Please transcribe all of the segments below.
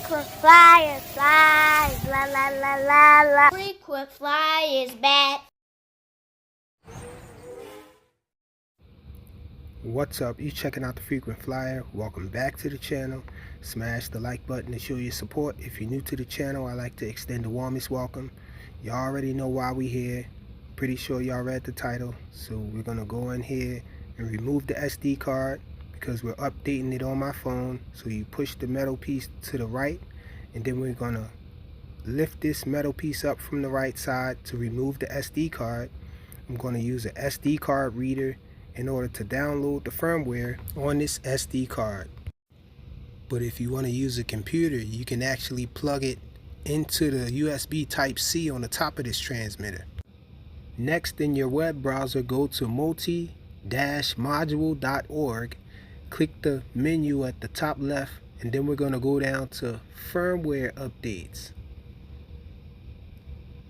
Frequent flyer flies, la la la la la. Frequent fly is back. What's up? You checking out the Frequent Flyer. Welcome back to the channel. Smash the like button to show your support. If you're new to the channel, I'd like to extend the warmest welcome. You already know why we're here. Pretty sure y'all read the title. So we're gonna go in here and remove the SD card because we're updating it on my phone. So you push the metal piece to the right, and then we're gonna lift this metal piece up from the right side to remove the SD card. I'm going to use an SD card reader in order to download the firmware on this SD card. But if you want to use a computer, you can actually plug it into the USB Type-C on the top of this transmitter. Next, in your web browser, go to multi-module.org, click the menu at the top left, and then we're going to go down to firmware updates.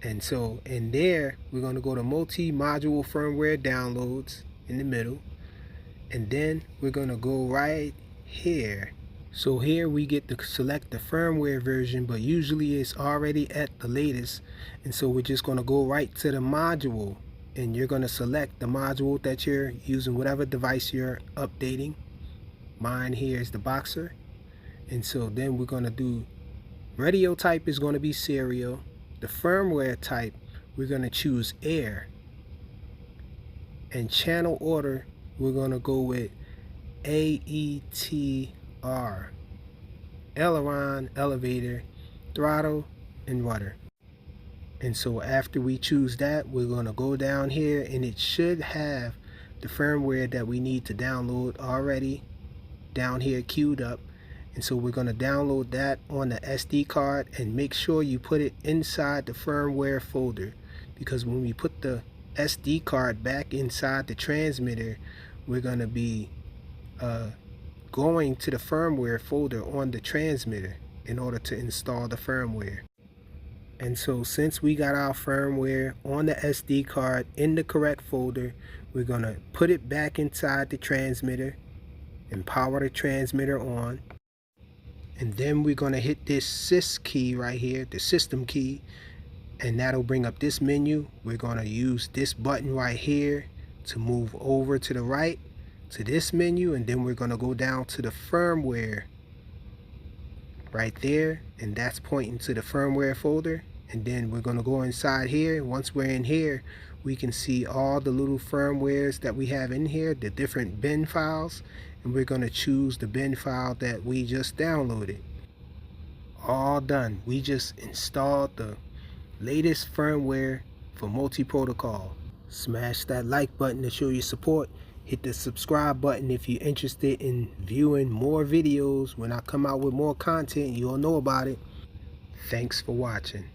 And so in there, we're going to go to multi-module firmware downloads in the middle. And then we're going to go right here. So here we get to select the firmware version, but usually it's already at the latest. And so we're just going to go right to the module. And you're going to select the module that you're using, whatever device you're updating. Mine here is the Boxer. And so then we're going to do radio type is going to be serial. The firmware type, we're going to choose air. And channel order, we're going to go with AETR. Aileron, elevator, throttle, and rudder. And so after we choose that, we're going to go down here, and it should have the firmware that we need to download already down here queued up. And so we're going to download that on the SD card, and make sure you put it inside the firmware folder, because when we put the SD card back inside the transmitter, we're going to be going to the firmware folder on the transmitter in order to install the firmware. And so since we got our firmware on the SD card in the correct folder, we're going to put it back inside the transmitter and power the transmitter on. And then we're going to hit this sys key right here, the system key, and that'll bring up this menu. We're going to use this button right here to move over to the right to this menu, and then we're going to go down to the firmware right there, and that's pointing to the firmware folder. And then we're going to go inside here. Once we're in here, we can see all the little firmwares that we have in here, the different bin files, and we're going to choose the bin file that we just downloaded. All done. We just installed the latest firmware for multi-protocol. Smash that like button to show your support. Hit the subscribe button if you're interested in viewing more videos. When I come out with more content, you'll know about it. Thanks for watching.